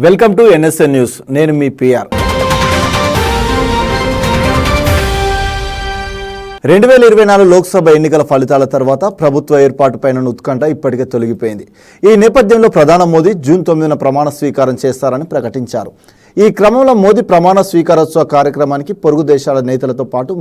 Welcome to NSN news. నేను మీ PR. 2024 Lok Sabha ఎన్నికల ఫలితాల తర్వాత ప్రభుత్వ ఏర్పాటుపైన ఉత్కంఠ ఇప్పటికే తొలగిపోయింది. ఈ నేపథ్యంలో ప్రధాని మోదీ జూన్ 9న ప్రమాణ స్వీకారం చేస్తారని ప్రకటించారు. ఈ క్రమంలో మోదీ ప్రమాణ స్వీకారోత్సవ కార్యక్రమానికి పొరుగు దేశాల నేతలతో పాటు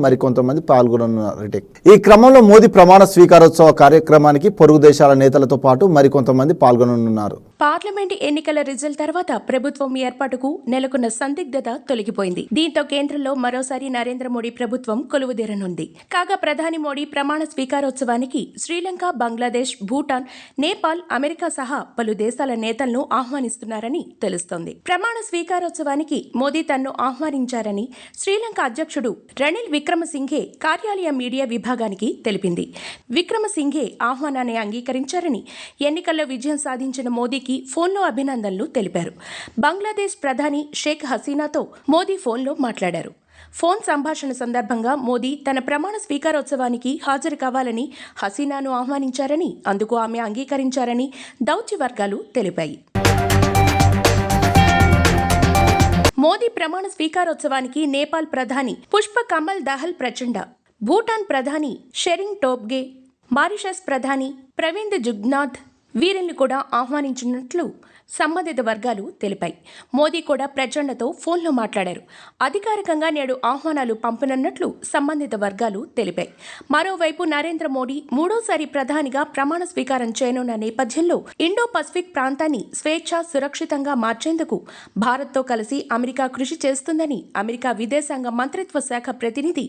మరికొంతమంది పాల్గొననున్నారు. పార్లమెంట్ ఎన్నికల రిజల్ట్ తర్వాత ప్రభుత్వం ఏర్పాటుకు నెలకొన్న సందిగ్ధత తొలగిపోయింది. దీంతో కేంద్రంలో మరోసారి నరేంద్ర మోడీ ప్రభుత్వం కొలువుదీరనుంది. కాగా ప్రధాని మోడీ ప్రమాణ స్వీకారోత్సవానికి శ్రీలంక, బంగ్లాదేశ్, భూటాన్, నేపాల్, అమెరికా సహా పలు దేశాల నేతలను ఆహ్వానిస్తున్నారని తెలుస్తోంది. ప్రమాణ స్వీకారోత్సవానికి మోదీ తన్ను ఆహ్వానించారని శ్రీలంక అధ్యక్షుడు రనిల్ విక్రమసింఘే కార్యాలయ మీడియా విభాగానికి తెలిపింది. విక్రమసింఘే ఆహ్వానాన్ని అంగీకరించారని, ఎన్నికల్లో విజయం సాధించిన మోదీకి ఫోన్లో అభినందనలు తెలిపారు. బంగ్లాదేశ్ ప్రధాని షేక్ హసీనాతో మోదీ ఫోన్లో మాట్లాడారు. ఫోన్ సంభాషణ సందర్భంగా మోదీ తన ప్రమాణ స్వీకారోత్సవానికి హాజరు కావాలని హసీనాను ఆహ్వానించారని, అందుకు ఆమె అంగీకరించారని దౌత్య వర్గాలు తెలిపాయి. మోదీ ప్రమాణ స్వీకారోత్సవానికి నేపాల్ ప్రధాని పుష్ప కమల్ దహల్ ప్రచండ, భూటాన్ ప్రధాని షెరింగ్ టోబ్గే, మారిషస్ ప్రధాని ప్రవీంద్ జుగ్నాథ్ వీరిని కూడా ఆహ్వానించినట్లు సంబంధిత వర్గాలు తెలిపాయి. మోదీ కూడా ప్రచండతో ఫోన్లో మాట్లాడారు. అధికారికంగా నేడు ఆహ్వానాలు పంపనున్నట్లు సంబంధిత వర్గాలు తెలిపాయి. మరోవైపు నరేంద్ర మోడీ మూడోసారి ప్రధానిగా ప్రమాణ స్వీకారం చేయనున్న నేపథ్యంలో ఇండో పసిఫిక్ ప్రాంతాన్ని స్వేచ్ఛ, సురక్షితంగా మార్చేందుకు భారత్తో కలిసి అమెరికా కృషి చేస్తుందని అమెరికా విదేశాంగ మంత్రిత్వ శాఖ ప్రతినిధి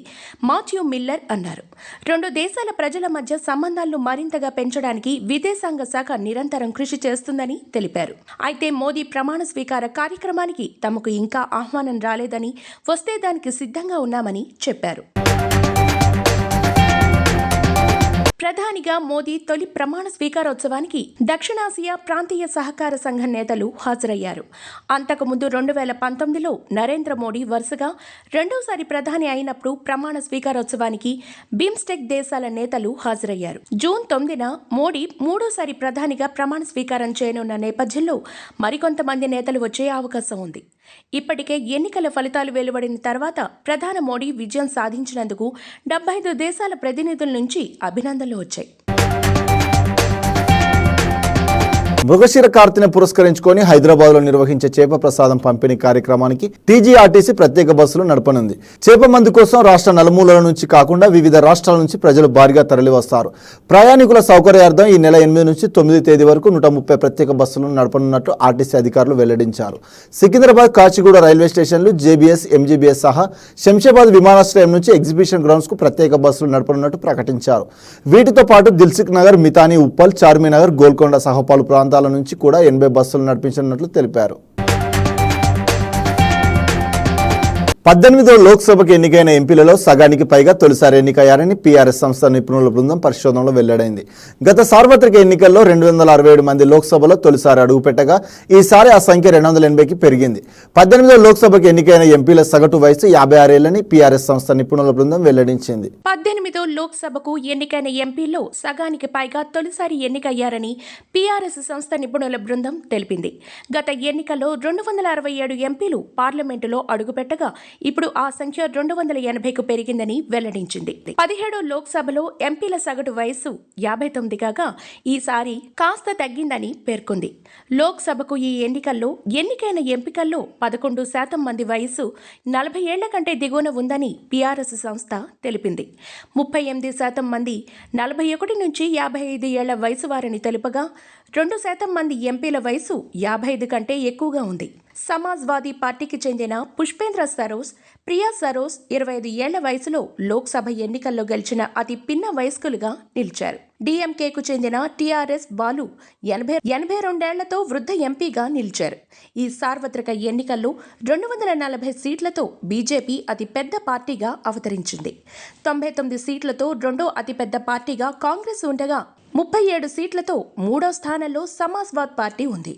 మాథ్యూ మిల్లర్ అన్నారు. రెండు దేశాల ప్రజల మధ్య సంబంధాలను మరింతగా పెంచడానికి విదేశాంగ శాఖ నిరంతరం కృషి చేస్తుందని తెలిపారు. అయితే మోదీ ప్రమాణ స్వీకార కార్యక్రమానికి తమకు ఇంకా ఆహ్వానం రాలేదని, వస్తే దానికి సిద్ధంగా ఉన్నామని చెప్పారు. ప్రధానిగా మోదీ తొలి ప్రమాణ స్వీకారోత్సవానికి దక్షిణాసియా ప్రాంతీయ సహకార సంఘం నేతలు హాజరయ్యారు. అంతకుముందు 2019లో నరేంద్ర మోడీ వరుసగా రెండోసారి ప్రధాని అయినప్పుడు ప్రమాణ స్వీకారోత్సవానికి బిమ్స్టెక్ దేశాల నేతలు హాజరయ్యారు. జూన్ 9న మోడీ మూడోసారి ప్రధానిగా ప్రమాణ స్వీకారం చేయనున్న నేపథ్యంలో మరికొంతమంది నేతలు వచ్చే అవకాశం ఉంది. ఇప్పటికే ఎన్నికల ఫలితాలు వెలువడిన తర్వాత ప్రధాని మోడీ విజయం సాధించినందుకు 75 దేశాల ప్రతినిధుల నుంచి అభినందనలు వచ్చాయి. మృగశిర కార్తెను పురస్కరించుకొని హైదరాబాద్లో నిర్వహించే చేప ప్రసాదం పంపిణీ కార్యక్రమానికి టీజీఆర్టీసీ ప్రత్యేక బస్సులు నడపనుంది. చేప మందు కోసం రాష్ట్ర నలుమూలల నుంచి కాకుండా వివిధ రాష్ట్రాల నుంచి ప్రజలు భారీగా తరలివస్తారు. ప్రయాణికుల సౌకర్యార్థం ఈ నెల 8 నుంచి 9 తేదీ వరకు 130 ప్రత్యేక బస్సులను నడపనున్నట్టు ఆర్టీసీ అధికారులు వెల్లడించారు. సికింద్రాబాద్, కాచిగూడ రైల్వే స్టేషన్లు, జేబీఎస్, ఎంజీబీఎస్ సహా శంషాబాద్ విమానాశ్రయం నుంచి ఎగ్జిబిషన్ గ్రౌండ్స్కు ప్రత్యేక బస్సులు నడపనున్నట్టు ప్రకటించారు. వీటితో పాటు దిల్సుఖ్ నగర్, మితాని, ఉప్పల్, చార్మినగర్, గోల్కొండ సహా పలు ప్రాంతాల నుంచి కూడా 80 బస్సులు నడిపించనున్నట్లు తెలిపారు. 18వ లోక్సభకు ఎన్నికైన ఎంపీలలో సగానికి పైగా తొలిసారి ఎన్నికయ్యారని పీఆర్ఎస్ సంస్థ నిపుణుల బృందం పరిశోధనలో వెల్లడైంది. గత సార్వత్రిక ఎన్నికల్లో 267 మంది లోక్సభలో తొలిసారి అడుగుపెట్టగా ఈసారి ఆ సంఖ్య 280కి పెరిగింది. 18వ లోక్సభకు ఎన్నికైన ఎంపీల సగటు వయసు 56 ఏళ్లని పీఆర్ఎస్ సంస్థ నిపుణుల బృందం వెల్లడించింది. 18వ లోక్సభకు ఎన్నికైన ఎంపీల్లో సగానికి పైగా తొలిసారి ఎన్నికయ్యారని పీఆర్ఎస్ సంస్థ నిపుణుల బృందం తెలిపింది. గత ఎన్నికల్లో 267 ఎంపీలు పార్లమెంటులో అడుగుపెట్టగా ఇప్పుడు ఆ సంఖ్య 280కు పెరిగిందని వెల్లడించింది. 17వ లోక్సభలో ఎంపీల సగటు వయస్సు 59 కాగా ఈసారి కాస్త తగ్గిందని పేర్కొంది. లోక్సభకు ఈ ఎన్నికల్లో ఎన్నికైన ఎంపికల్లో 11% మంది వయస్సు 40 ఏళ్ల కంటే దిగువన ఉందని పీఆర్ఎస్ సంస్థ తెలిపింది. 38% మంది 41 నుంచి 55 ఏళ్ల వయసు వారని తెలుపగా 2% మంది ఎంపీల వయసు 55 కంటే ఎక్కువగా ఉంది. సమాజ్వాదీ పార్టీకి చెందిన పుష్పేంద్ర సరోజ్, ప్రియా సరోజ్ 25 ఏళ్ల వయసులో లోక్సభ ఎన్నికల్లో గెలిచిన అతి పిన్న వయస్కులుగా నిలిచారు. డీఎంకేకు చెందిన టీఆర్ఎస్ బాలు 82 ఏళ్లతో వృద్ధ ఎంపీగా నిలిచారు. ఈ సార్వత్రిక ఎన్నికల్లో 240 సీట్లతో బీజేపీ అతి పెద్ద పార్టీగా అవతరించింది. 99 సీట్లతో రెండో అతిపెద్ద పార్టీగా కాంగ్రెస్ ఉండగా 37 సీట్లతో మూడో స్థానంలో సమాజ్వాద్ పార్టీ ఉంది.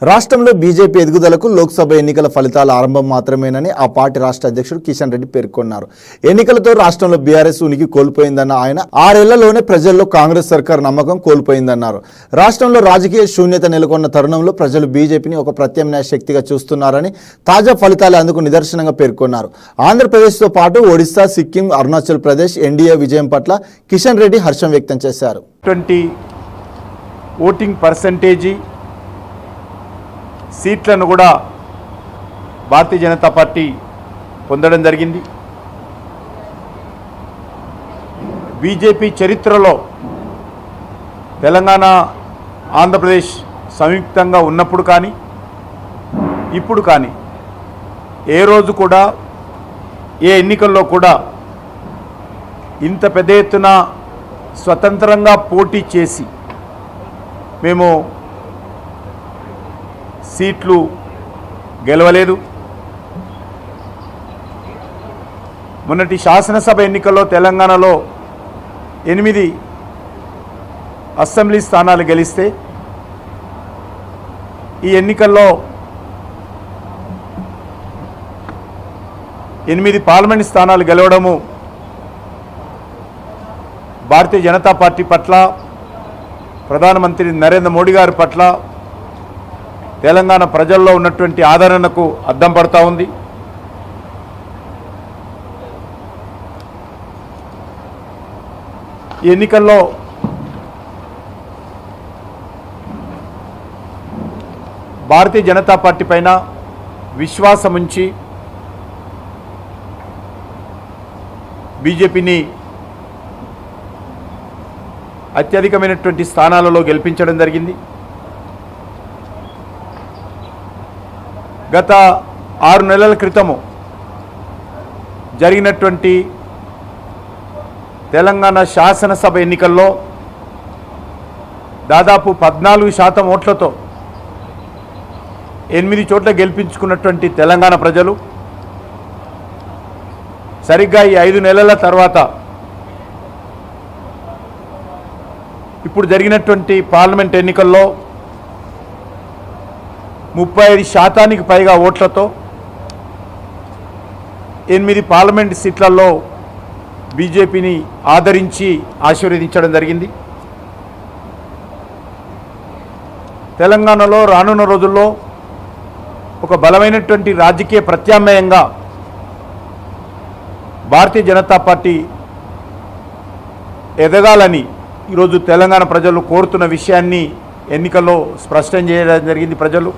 రాష్ట్రంలో బీజేపీ ఎదుగుదలకు లోక్సభ ఎన్నికల ఫలితాల ఆరంభం మాత్రమేనని ఆ పార్టీ రాష్ట్ర అధ్యక్షుడు కిషన్ రెడ్డి పేర్కొన్నారు. ఎన్నికలతో రాష్ట్రంలో బీఆర్ఎస్ ఉనికి కోల్పోయిందన్న ఆయన 6 ఏళ్లలోనే ప్రజల్లో కాంగ్రెస్ సర్కార్ నమ్మకం కోల్పోయిందన్నారు. రాష్ట్రంలో రాజకీయ శూన్యత నెలకొన్న తరుణంలో ప్రజలు బీజేపీని ఒక ప్రత్యామ్నాయ శక్తిగా చూస్తున్నారని తాజా ఫలితాలు అందుకు నిదర్శనంగా పేర్కొన్నారు. ఆంధ్రప్రదేశ్తో పాటు ఒడిశా, సిక్కిం, అరుణాచల్ ప్రదేశ్ ఎన్డీఏ విజయం పట్ల కిషన్ రెడ్డి హర్షం వ్యక్తం చేశారు. ఓటింగ్ పర్సంటేజీ సీట్లను కూడా భారతీయ జనతా పార్టీ పొందడం జరిగింది. బీజేపీ చరిత్రలో తెలంగాణ, ఆంధ్రప్రదేశ్ సంయుక్తంగా ఉన్నప్పుడు కానీ ఇప్పుడు కానీ ఏ రోజు కూడా ఏ ఎన్నికల్లో కూడా ఇంత పెద్ద ఎత్తున స్వతంత్రంగా పోటీ చేసి మేము సీట్లు గెలవలేదు. మొన్నటి శాసనసభ ఎన్నికల్లో తెలంగాణలో 8 అసెంబ్లీ స్థానాలు గెలిస్తే ఈ ఎన్నికల్లో 8 పార్లమెంట్ స్థానాలు గెలవడము భారతీయ జనతా పార్టీ పట్ల, ప్రధానమంత్రి నరేంద్ర మోడీ గారి పట్ల తెలంగాణ ప్రజల్లో ఉన్నటువంటి ఆదరణకు అద్దం పడతా ఉంది. ఈ ఎన్నికల్లో భారతీయ జనతా పార్టీ పైన విశ్వాసం ఉంచి బీజేపీని అత్యధికమైనటువంటి స్థానాలలో గెలిపించడం జరిగింది. గత 6 నెలల క్రితము జరిగినటువంటి తెలంగాణ శాసనసభ ఎన్నికల్లో దాదాపు 14% ఓట్లతో 8 చోట్ల గెలిపించుకున్నటువంటి తెలంగాణ ప్రజలు సరిగ్గా ఈ 5 నెలల తర్వాత ఇప్పుడు జరిగినటువంటి పార్లమెంట్ ఎన్నికల్లో 35% పైగా ఓట్లతో 8 పార్లమెంట్ సీట్లలో బీజేపీని ఆదరించి ఆశీర్వదించడం జరిగింది. తెలంగాణలో రానున్న రోజుల్లో ఒక బలమైనటువంటి రాజకీయ ప్రత్యామ్నాయంగా భారతీయ జనతా పార్టీ ఎదగాలని ఈరోజు తెలంగాణ ప్రజలు కోరుతున్న విషయాన్ని ఎన్నికల్లో స్పష్టం చేయడం జరిగింది. ప్రజలు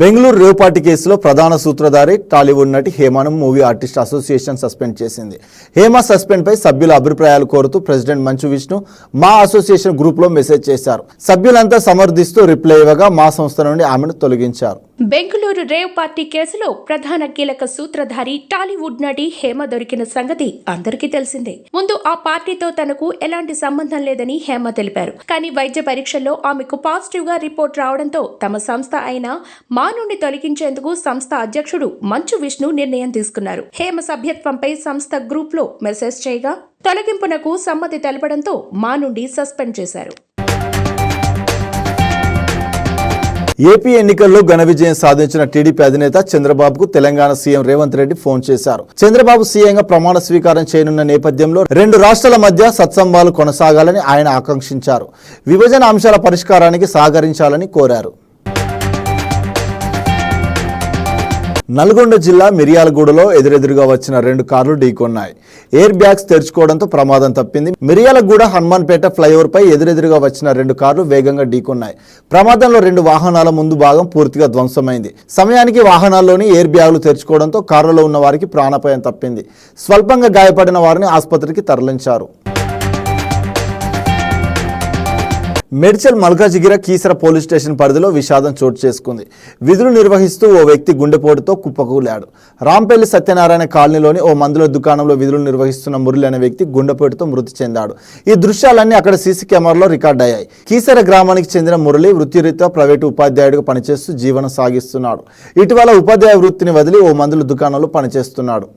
బెంగళూరు రేవ్ పార్టీ కేసులో ప్రధాన సూత్రధారి టాలీవుడ్ నటి హేమను మూవీ ఆర్టిస్ట్ అసోసియేషన్ సస్పెండ్ చేసింది. హేమ సస్పెండ్పై సభ్యుల అభిప్రాయాలు కోరుతూ ప్రెసిడెంట్ మంచు విష్ణు మా అసోసియేషన్ గ్రూప్లో మెసేజ్ చేశారు. సభ్యులంతా సమర్థిస్తూ రిప్లై ఇవ్వగా మా సంస్థ నుండి ఆమెను తొలగించారు. బెంగళూరు రేవ్ పార్టీ కేసులో ప్రధాన కీలక సూత్రధారి టాలీవుడ్ నటి హేమ దొరికిన సంగతి అందరికీ తెలిసిందే. ముందు ఆ పార్టీతో తనకు ఎలాంటి సంబంధం లేదని హేమ తెలిపారు. కానీ వైద్య పరీక్షల్లో ఆమెకు పాజిటివ్ గా రిపోర్ట్ రావడంతో తమ సంస్థ అయిన మా నుండి తొలగించేందుకు సంస్థ అధ్యక్షుడు మంచు విష్ణు నిర్ణయం తీసుకున్నారు. హేమ సభ్యత్వంపై సంస్థ గ్రూప్ లో మెసేజ్ చేయగా తొలగింపునకు సమ్మతి తెలపడంతో మా నుండి సస్పెండ్ చేశారు. ఏపీ ఎన్నికల్లో ఘన విజయం సాధించిన టీడీపీ అధినేత చంద్రబాబుకు తెలంగాణ సీఎం రేవంత్ రెడ్డి ఫోన్ చేశారు. చంద్రబాబు సీఎంగా ప్రమాణ స్వీకారం చేయనున్న నేపథ్యంలో 2 రాష్ట్రాల మధ్య సత్సంబాలు కొనసాగాలని ఆయన ఆకాంక్షించారు. విభజన అంశాల పరిష్కారానికి సహకరించాలని కోరారు. నల్గొండ జిల్లా మిర్యాలగూడలో ఎదురెదురుగా వచ్చిన 2 కార్లు ఢీకొన్నాయి. ఎయిర్ బ్యాగ్స్ తెరుచుకోవడంతో ప్రమాదం తప్పింది. మిర్యాలగూడ హనుమాన్పేట ఫ్లైఓవర్ పై ఎదురెదురుగా వచ్చిన 2 కార్లు వేగంగా ఢీకొన్నాయి. ప్రమాదంలో 2 వాహనాల ముందు భాగం పూర్తిగా ధ్వంసమైంది. సమయానికి వాహనాల్లోని ఎయిర్ బ్యాగులు తెరుచుకోవడంతో కారులో ఉన్న వారికి ప్రాణాపాయం తప్పింది. స్వల్పంగా గాయపడిన వారిని ఆసుపత్రికి తరలించారు. మేడ్చల్ మల్కాజిగిర కీసర పోలీస్ స్టేషన్ పరిధిలో విషాదం చోటు చేసుకుంది. విధులు నిర్వహిస్తూ ఓ వ్యక్తి గుండెపోటుతో కుప్పకూలాడు. రాంపల్లి సత్యనారాయణ కాలనీలోని ఓ మందుల దుకాణంలో విధులు నిర్వహిస్తున్న మురళి అనే వ్యక్తి గుండెపోటుతో మృతి చెందాడు. ఈ దృశ్యాలన్నీ అక్కడ సీసీ కెమెరాలో రికార్డ్ అయ్యాయి. కీసర గ్రామానికి చెందిన మురళి వృత్తిరీత్యా ప్రైవేటు ఉపాధ్యాయుడిగా పనిచేస్తూ జీవనం సాగిస్తున్నాడు. ఇటీవల ఉపాధ్యాయ వృత్తిని వదిలి ఓ మందుల దుకాణంలో పనిచేస్తున్నాడు.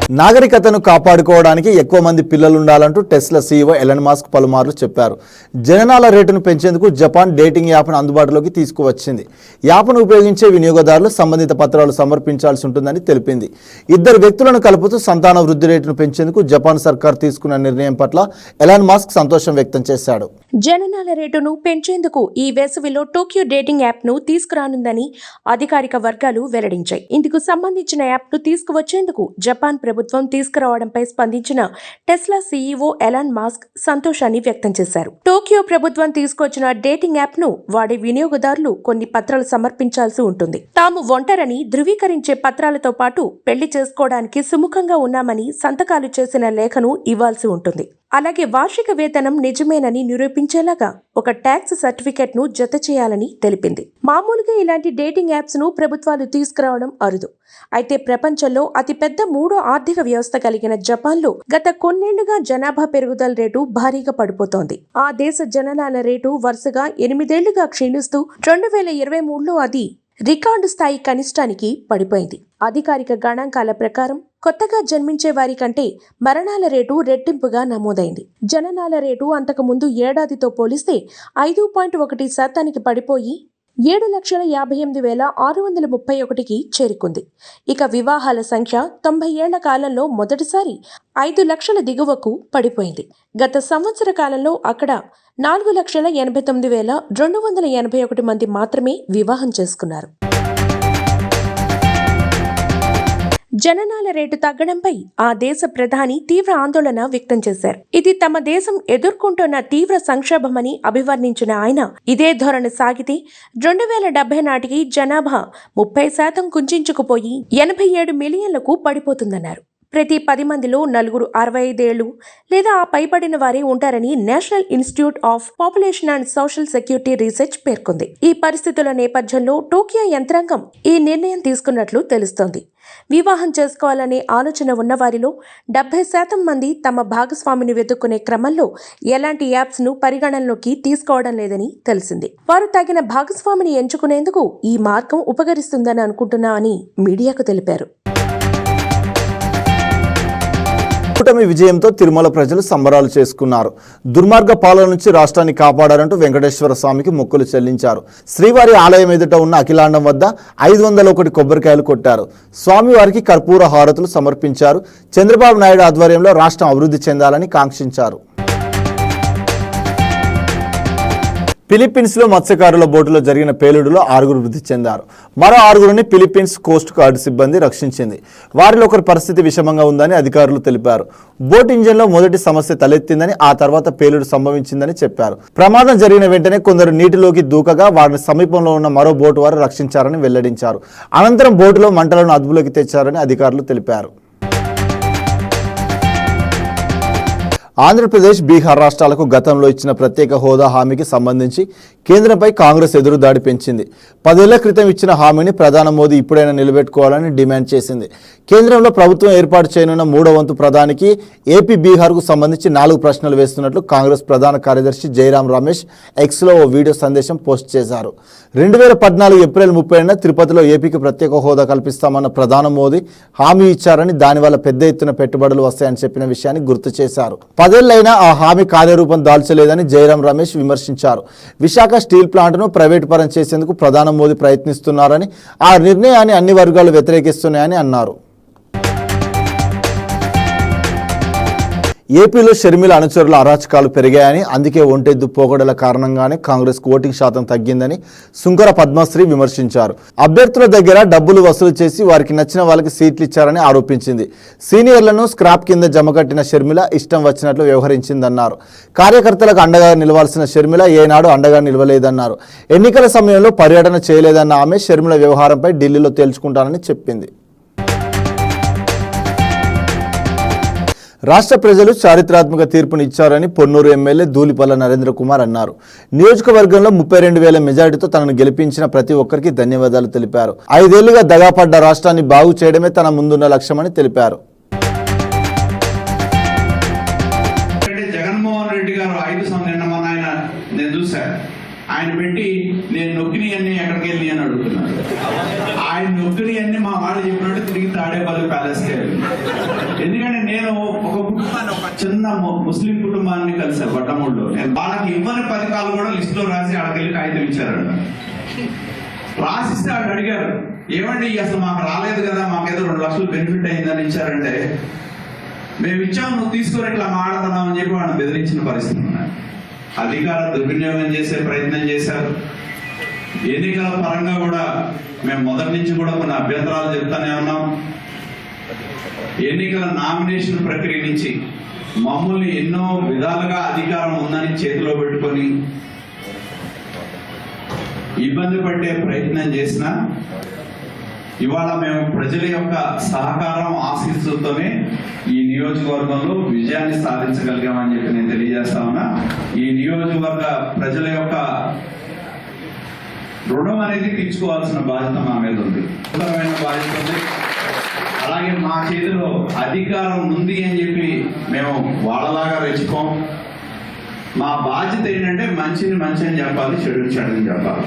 నాగరికతను కాపాడుకోవడానికి ఎక్కువ మంది పిల్లలు ఉండాలంటూ టెస్లా సీఈఓ ఎలన్ మస్క్ పలుమార్లు చెప్పారు. జననాల రేటును పెంచేందుకు జపాన్ డేటింగ్ యాప్ను అందుబాటులోకి తీసుకువచ్చింది. యాప్ను ఉపయోగించే వినియోగదారులు సంబంధిత పత్రాలు సమర్పించాల్సి ఉంటుందని తెలిపింది. ఇద్దరు వ్యక్తులను కలుపుతూ సంతాన వృద్ధి రేటును పెంచేందుకు జపాన్ సర్కార్ తీసుకున్న నిర్ణయం పట్ల ఎలన్ మస్క్ సంతోషం వ్యక్తం చేశాడు. జననాల రేటును పెంచేందుకు ఈ వేసవిలో టోక్యో డేటింగ్ యాప్ను తీసుకురానుందని అధికారిక వర్గాలు వెల్లడించాయి. ఇందుకు సంబంధించిన యాప్ను తీసుకువచ్చేందుకు జపాన్ ప్రభుత్వం తీసుకురావడంపై స్పందించిన టెస్లా సీఈఓ ఎలాన్ మస్క్ సంతోషాన్ని వ్యక్తం చేశారు. టోక్యో ప్రభుత్వం తీసుకొచ్చిన డేటింగ్ యాప్ను వాడే వినియోగదారులు కొన్ని పత్రాలు సమర్పించాల్సి ఉంటుంది. తాము ఒంటరని ధృవీకరించే పత్రాలతో పాటు పెళ్లి చేసుకోవడానికి సుముఖంగా ఉన్నామని సంతకాలు చేసిన లేఖను ఇవ్వాల్సి ఉంటుంది. అలాగే వార్షిక వేతనం నిజమేనని నిరూపించేలాగా ఒక ట్యాక్స్ సర్టిఫికెట్ ను జత చేయాలని తెలిపింది. మామూలుగా ఇలాంటి డేటింగ్ యాప్స్ ను ప్రభుత్వాలు తీసుకురావడం అరుదు. అయితే ప్రపంచంలో అతిపెద్ద మూడో ఆర్థిక వ్యవస్థ కలిగిన జపాన్ లో గత కొన్నేళ్లుగా జనాభా పెరుగుదల రేటు భారీగా పడిపోతోంది. ఆ దేశ జననాల రేటు వరుసగా 8 ఏళ్లుగా క్షీణిస్తూ 2023లో అది రికార్డు స్థాయి కనిష్టానికి పడిపోయింది. అధికారిక గణాంకాల ప్రకారం కొత్తగా జన్మించే వారి కంటే మరణాల రేటు రెట్టింపుగా నమోదైంది. జననాల రేటు అంతకు ముందు ఏడాదితో పోలిస్తే 5.1% పడిపోయి 7,58,631కి చేరుకుంది. ఇక వివాహాల సంఖ్య 90 ఏళ్ల కాలంలో మొదటిసారి 5 లక్షల దిగువకు పడిపోయింది. గత సంవత్సర కాలంలో అక్కడ 4,89,281 మంది మాత్రమే వివాహం చేసుకున్నారు. జననాల రేటు తగ్గడంపై ఆ దేశ ప్రధాని తీవ్ర ఆందోళన వ్యక్తం చేశారు. ఇది తమ దేశం ఎదుర్కొంటున్న తీవ్ర సంక్షోభమని అభివర్ణించిన ఆయన ఇదే ధోరణి సాగితే 2070 నాటికి జనాభా 30% కుంచుకుపోయి 87 మిలియన్లకు పడిపోతుందన్నారు. ప్రతి 10 మందిలో 4 65 ఏళ్లు లేదా ఆ పైబడిన వారే ఉంటారని national institute of population and social security research పేర్కొంది. ఈ పరిస్థితుల నేపథ్యంలో టోక్యో యంత్రాంగం ఈ నిర్ణయం తీసుకున్నట్లు తెలుస్తోంది. వివాహం చేసుకోవాలనే ఆలోచన ఉన్నవారిలో 70% మంది తమ భాగస్వామిని వెతుక్కునే క్రమంలో ఎలాంటి యాప్స్ ను పరిగణనలోకి తీసుకోవడం లేదని తెలిసింది. వారు తగిన భాగస్వామిని ఎంచుకునేందుకు ఈ మార్గం ఉపకరిస్తుందని అనుకుంటున్నా అని మీడియాకు తెలిపారు. కూటమి విజయంతో తిరుమల ప్రజలు సంబరాలు చేసుకున్నారు. దుర్మార్గ పాలన నుంచి రాష్ట్రాన్ని కాపాడారంటూ వెంకటేశ్వర స్వామికి మొక్కులు చెల్లించారు. శ్రీవారి ఆలయం ఎదుట ఉన్న అఖిలాండం వద్ద 501 కొబ్బరికాయలు కొట్టారు. స్వామివారికి కర్పూర హారతులు సమర్పించారు. చంద్రబాబు నాయుడు ఆధ్వర్యంలో రాష్ట్రం అభివృద్ధి చెందాలని కాంక్షించారు. ఫిలిప్పీన్స్లో మత్స్యకారుల బోటులో జరిగిన పేలుడులో 6 మృతి చెందారు. మరో 6 ఫిలిప్పీన్స్ కోస్ట్ గార్డ్ సిబ్బంది రక్షించింది. వారిలో ఒకరి పరిస్థితి విషమంగా ఉందని అధికారులు తెలిపారు. బోట్ ఇంజన్లో మొదటి సమస్య తలెత్తిందని, ఆ తర్వాత పేలుడు సంభవించిందని చెప్పారు. ప్రమాదం జరిగిన వెంటనే కొందరు నీటిలోకి దూకగా వారిని సమీపంలో ఉన్న మరో బోటు వారు రక్షించారని వెల్లడించారు. అనంతరం బోటులో మంటలను అదుపులోకి తెచ్చారని అధికారులు తెలిపారు. ఆంధ్రప్రదేశ్, బీహార్ రాష్ట్రాలకు గతంలో ఇచ్చిన ప్రత్యేక హోదా హామీకి సంబంధించి కేంద్రంపై కాంగ్రెస్ ఎదురుదాడి పెంచింది. 10 ఏళ్ల క్రితం ఇచ్చిన హామీని ప్రధాని మోదీ ఇప్పుడైనా నిలబెట్టుకోవాలని డిమాండ్ చేసింది. కేంద్రంలో ప్రభుత్వం ఏర్పాటు చేయనున్న 3వ వంతు ప్రధానికి ఏపీ, బీహార్కు సంబంధించి 4 ప్రశ్నలు వేస్తున్నట్లు కాంగ్రెస్ ప్రధాన కార్యదర్శి జైరాం రమేష్ ఎక్స్లో ఓ వీడియో సందేశం పోస్ట్ చేశారు. 2014 ఏప్రిల్ 30న తిరుపతిలో ఏపీకి ప్రత్యేక హోదా కల్పిస్తామన్న ప్రధాని మోదీ హామీ ఇచ్చారని, దానివల్ల పెద్ద ఎత్తున పెట్టుబడులు వస్తాయని చెప్పిన విషయాన్ని గుర్తు చేశారు. 10 ఏళ్లైనా ఆ హామీ కార్యరూపం దాల్చలేదని జైరాం రమేష్ విమర్శించారు. విశాఖ స్టీల్ ప్లాంట్ను ప్రైవేటు పరం చేసేందుకు ప్రధాని మోదీ ప్రయత్నిస్తున్నారని, ఆ నిర్ణయాన్ని అన్ని వర్గాలు వ్యతిరేకిస్తున్నాయని అన్నారు. ఏపీలో షర్మిల అనుచరుల అరాచకాలు పెరిగాయని, అందుకే ఒంటెద్దు పోగొడల కారణంగానే కాంగ్రెస్కు ఓటింగ్ శాతం తగ్గిందని సుంకర పద్మశ్రీ విమర్శించారు. అభ్యర్థుల దగ్గర డబ్బులు వసూలు చేసి వారికి నచ్చిన వాళ్ళకి సీట్లు ఇచ్చారని ఆరోపించింది. సీనియర్లను స్క్రాప్ కింద జమకట్టిన షర్మిల ఇష్టం వచ్చినట్లు వ్యవహరించిందన్నారు. కార్యకర్తలకు అండగా నిలవాల్సిన షర్మిల ఏనాడు అండగా నిలవలేదన్నారు. ఎన్నికల సమయంలో పర్యటన చేయలేదన్న ఆమె షర్మిల వ్యవహారంపై ఢిల్లీలో తేల్చుకుంటానని చెప్పింది. రాష్ట్ర ప్రజలు చారిత్రాత్మక తీర్పును ఇచ్చారని పొన్నూరు ఎమ్మెల్యే ధూళిపల్ల నరేంద్ర కుమార్ అన్నారు. నియోజకవర్గంలో 32,000 మెజారిటీతో తనను గెలిపించిన ప్రతి ఒక్కరికి ధన్యవాదాలు తెలిపారు. 5 ఏళ్లుగా దగాపడ్డ రాష్ట్రాన్ని బాగు చేయడమే తన ముందున్న లక్ష్యమని తెలిపారు. జగన్మోహన్ రెడ్డి గారు 5 సంవత్సరాలు నిన్న మన ఆయన నేను చూశాను. ఆయన పెట్టి నేను నొక్కిని అన్ని ఎక్కడికి వెళ్ళి అని అడుగుతున్నాడు. ఆయన నొక్కిని అన్ని మా వాళ్ళు చెప్పినట్టు తిరిగి తాడేపల్లి ప్యాలెస్కి వెళ్ళి. ఎందుకంటే నేను ఒక చిన్న ముస్లిం కుటుంబాన్ని కలిసాను బట్టమూడులో. నేను వాళ్ళకి ఇవ్వని పథకాలు కూడా లిస్టులో రాసి అక్కడికి కాగితం ఇచ్చారంట. రాసిస్తే వాళ్ళు అడిగారు, ఏమండి అసలు మాకు రాలేదు కదా, మాకేదో 2 లక్షలు బెనిఫిట్ అయిందని ఇచ్చారంటే, మేము ఇచ్చాము నువ్వు తీసుకొని ఇట్లా మాట్లాడుతున్నావు అని చెప్పి వాళ్ళని బెదిరించిన పరిస్థితి ఉన్నాయి. అధికార దుర్వినియోగం చేసే ప్రయత్నం చేశారు. ఎన్నికల పరంగా కూడా మేము మొదటి నుంచి కూడా కొన్ని అభ్యంతరాలు చెప్తానే ఉన్నాం. ఎన్నికల నామినేషన్ ప్రక్రియ నుంచి మమ్మల్ని ఎన్నో విధాలుగా అధికారం ఉందని చేతిలో పెట్టుకొని ఇబ్బంది పడే ప్రయత్నం చేసినా ఇవాళ మేము ప్రజల యొక్క సహకారం ఆశీస్సులతోనే ఈ నియోజకవర్గంలో విజయాన్ని సాధించగలిగామని చెప్పి నేను తెలియజేస్తా ఉన్నా. ఈ నియోజకవర్గ ప్రజల యొక్క రుణం అనేది తీర్చుకోవాల్సిన బాధ్యత మా మీద ఉంది, బాధ్యత ఉంది. అలాగే మా చేతిలో అధికారం ఉంది అని చెప్పి మేము వాళ్ళలాగా రెచ్చుకోం. మా బాధ్యత ఏంటంటే మంచిని మంచి అని చెప్పాలి, చెడుని చెడుని చెప్పాలి.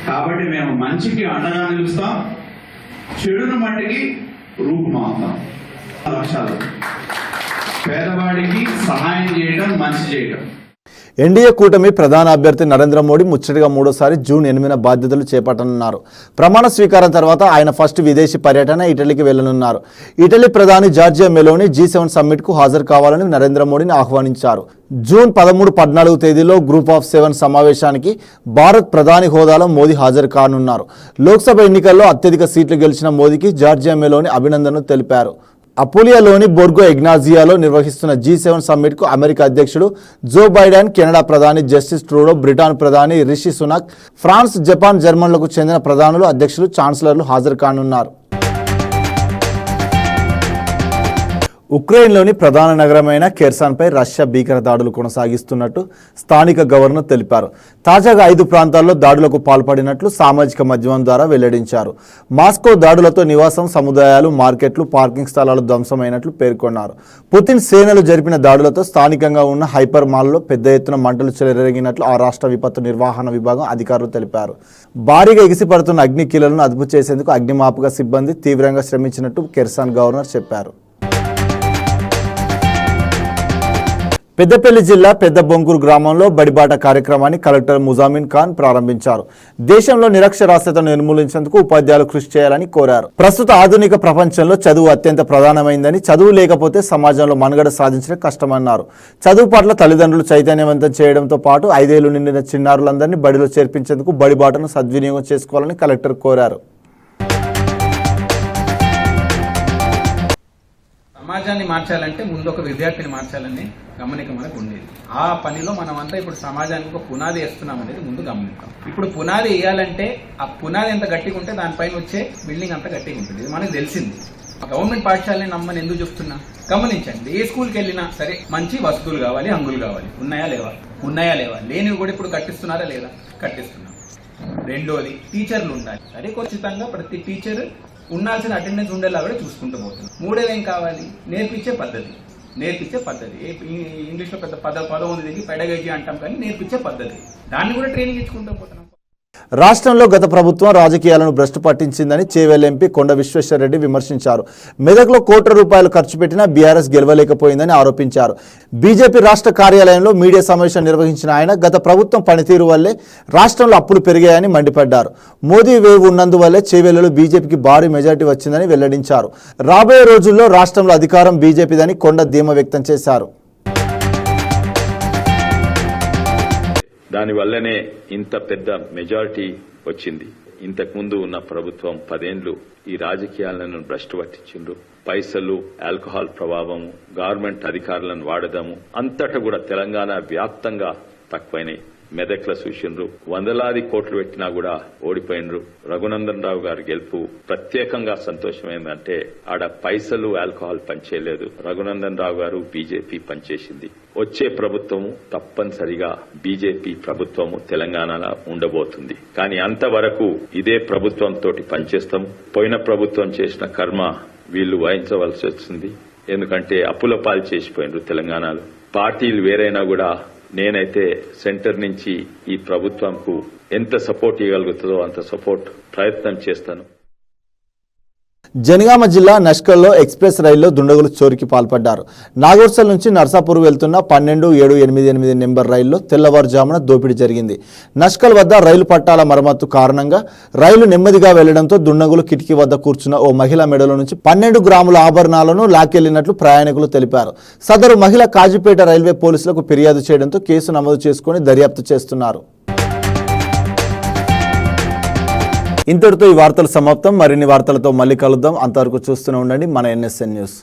కాబట్టి మేము మంచికి అండగా నిలుస్తాం, చెడును మట్టికి రూపుమాపుతాం. లక్ష్యాలు పేదవాడికి సహాయం చేయడం, మంచి చేయడం. ఎన్డీఏ కూటమి ప్రధాన అభ్యర్థి నరేంద్ర మోడీ ముచ్చటగా 3వసారి జూన్ 8న బాధ్యతలు చేపట్టనున్నారు. ప్రమాణ స్వీకారం తర్వాత ఆయన ఫస్ట్ విదేశీ పర్యటన ఇటలీకి వెళ్లనున్నారు. ఇటలీ ప్రధాని జార్జియా మెలోని G7 సమ్మిట్కు హాజరు కావాలని నరేంద్ర మోడీని ఆహ్వానించారు. జూన్ 13-14 తేదీలో గ్రూప్ ఆఫ్ 7 సమావేశానికి భారత్ ప్రధాని హోదాలో మోదీ హాజరు కానున్నారు. లోక్సభ ఎన్నికల్లో అత్యధిక సీట్లు గెలిచిన మోదీకి జార్జియా మెలోని అభినందనలు తెలిపారు. అపోలియాలోని బోర్గో ఇగ్నాజియాలో నిర్వహిస్తున్న G7 సమ్మిట్కు అమెరికా అధ్యక్షుడు జో బైడెన్, కెనడా ప్రధాని జస్టిన్ ట్రూడో, బ్రిటన్ ప్రధాని రిషి సునాక్, ఫ్రాన్స్, జపాన్, జర్మన్లకు చెందిన ప్రధానులు, అధ్యక్షులు, ఛాన్సలర్లు హాజరు కానున్నారు. ఉక్రెయిన్లోని ప్రధాన నగరమైన ఖెర్సాన్పై రష్యా భీకర దాడులు కొనసాగిస్తున్నట్టు స్థానిక గవర్నర్ తెలిపారు. తాజాగా 5 ప్రాంతాల్లో దాడులకు పాల్పడినట్లు సామాజిక మాధ్యమం ద్వారా వెల్లడించారు. మాస్కో దాడులతో నివాసం సముదాయాలు, మార్కెట్లు, పార్కింగ్ స్థలాలు ధ్వంసమైనట్లు పేర్కొన్నారు. పుతిన్ సేనలు జరిపిన దాడులతో స్థానికంగా ఉన్న హైపర్ మాల్లో పెద్ద ఎత్తున మంటలు చెలరేగినట్లు ఆ రాష్ట్ర విపత్తు నిర్వహణ విభాగం అధికారులు తెలిపారు. భారీగా ఎగిసిపడుతున్న అగ్ని కీలలను అదుపు చేసేందుకు అగ్నిమాపక సిబ్బంది తీవ్రంగా శ్రమించినట్టు ఖెర్సాన్ గవర్నర్ చెప్పారు. పెద్దపల్లి జిల్లా పెద్ద బొంకూరు గ్రామంలో బడిబాట కార్యక్రమాన్ని కలెక్టర్ ముజామిన్ ఖాన్ ప్రారంభించారు. దేశంలో నిరక్షరాస్యతను నిర్మూలించేందుకు ఉపాధ్యాయులు కృషి చేయాలని కోరారు. ప్రస్తుత ఆధునిక ప్రపంచంలో చదువు అత్యంత ప్రధానమైందని, చదువు లేకపోతే సమాజంలో మనుగడ సాధించడం కష్టమన్నారు. చదువు పట్ల తల్లిదండ్రులు చైతన్యవంతం చేయడంతో పాటు 5 ఏళ్లు నిండిన చిన్నారులందరినీ బడిలో చేర్పించేందుకు బడిబాటను సద్వినియోగం చేసుకోవాలని కలెక్టర్ కోరారు. సమాజాన్ని మార్చాలంటే ముందు ఒక విద్యార్థిని మార్చాలని గమనిక మనకు ఉండేది. ఆ పనిలో మనం అంతా ఇప్పుడు సమాజానికి ఒక పునాది వేస్తున్నాం అనేది ముందు గమనిస్తాం. ఇప్పుడు పునాది వేయాలంటే ఆ పునాది ఎంత గట్టిగా ఉంటే దానిపైన వచ్చే బిల్డింగ్ అంత గట్టిగా ఉంటుంది. ఇది మనకు తెలిసింది. గవర్నమెంట్ పాఠశాలని నమ్మని ఎందుకు చెప్తున్నా గమనించండి. ఏ స్కూల్కి వెళ్ళినా సరే మంచి వసతులు కావాలి, హంగులు కావాలి. ఉన్నాయా లేవా? లేనివి కూడా ఇప్పుడు కట్టిస్తున్నారా లేదా? కట్టిస్తున్నాం. రెండోది టీచర్లు ఉండాలి. సరే ఖచ్చితంగా ప్రతి టీచర్ ఉండాల్సిన అటెండెన్స్ ఉండేలా కూడా చూసుకుంటూ పోతున్నాం. మూడోది ఏం కావాలి? నేర్పించే పద్ధతి. ఇంగ్లీష్లో పెద్ద పదం ఉంది, పెడగజీ అంటాం, కానీ నేర్పించే పద్ధతి, దాన్ని కూడా ట్రైనింగ్ ఇచ్చుకుంటూ పోతున్నాం. రాష్ట్రంలో గత ప్రభుత్వం రాజకీయాలను భ్రష్టు పట్టించిందని చేవెళ్ల ఎంపీ కొండ విశ్వేశ్వరరెడ్డి విమర్శించారు. మెదక్లో కోట్ల రూపాయలు ఖర్చు పెట్టినా బీఆర్ఎస్ గెలవలేకపోయిందని ఆరోపించారు. బీజేపీ రాష్ట్ర కార్యాలయంలో మీడియా సమావేశం నిర్వహించిన ఆయన గత ప్రభుత్వం పనితీరు వల్లే రాష్ట్రంలో అప్పులు పెరిగాయని మండిపడ్డారు. మోదీ వేవ్ ఉన్నందువల్లే చేవెళ్లలో బీజేపీకి భారీ మెజార్టీ వచ్చిందని వెల్లడించారు. రాబోయే రోజుల్లో రాష్ట్రంలో అధికారం బీజేపీదని కొండ ధీమా వ్యక్తం చేశారు. దానివల్లనే ఇంత పెద్ద మెజారిటీ వచ్చింది. ఇంతకుముందు ఉన్న ప్రభుత్వం 10 ఏళ్లు ఈ రాజకీయాలను భ్రష్టు పట్టించిండ్రు. పైసలు, ఆల్కహాల్ ప్రభావము, గవర్నమెంట్ అధికారులను వాడడము అంతటా కూడా తెలంగాణ వ్యాప్తంగా తక్కువైనాయి. మెదక్ల చూసిండ్రు, వందలాది కోట్లు పెట్టినా కూడా ఓడిపోయినరు. రఘునందన్ రావు గారి గెలుపు ప్రత్యేకంగా సంతోషమైందంటే ఆడ పైసలు, ఆల్కహాల్ పనిచేయలేదు. రఘునందన్ రావు గారు బీజేపీ పనిచేసింది. వచ్చే ప్రభుత్వము తప్పనిసరిగా బీజేపీ ప్రభుత్వము తెలంగాణలో ఉండబోతుంది. కానీ అంతవరకు ఇదే ప్రభుత్వంతో పనిచేస్తాము. పోయిన ప్రభుత్వం చేసిన కర్మ వీళ్లు వహించవలసి వచ్చింది. ఎందుకంటే అప్పుల పాలు చేసిపోయినరు తెలంగాణలో. పార్టీలు వేరైనా కూడా నేనైతే సెంటర్ నుంచి ఈ ప్రభుత్వంకు ఎంత సపోర్ట్ ఇవ్వగలుగుతుందో అంత సపోర్ట్ ప్రయత్నం చేస్తాను. జనగామ జిల్లా నష్కల్లో ఎక్స్ప్రెస్ రైల్లో దుండగులు చోరీకి పాల్పడ్డారు. నాగోర్సల్ నుంచి నర్సాపూర్ వెళ్తున్న 12-788 నెంబర్ రైల్లో తెల్లవారుజామున దోపిడీ జరిగింది. నష్కల్ వద్ద రైలు పట్టాల మరమ్మతు కారణంగా రైలు నెమ్మదిగా వెళ్లడంతో దుండగులు కిటికీ వద్ద కూర్చున్న ఓ మహిళ మెడలో నుంచి 12 గ్రాముల ఆభరణాలను లాక్కెళ్లినట్లు ప్రయాణికులు తెలిపారు. సదరు మహిళ కాజీపేట రైల్వే పోలీసులకు ఫిర్యాదు చేయడంతో కేసు నమోదు చేసుకుని దర్యాప్తు చేస్తున్నారు. ఇంతటితో ఈ వార్తలు సమాప్తం. మరిన్ని వార్తలతో మళ్ళీ కలుద్దాం. అంతవరకు చూస్తూనే ఉండండి మన NSN న్యూస్.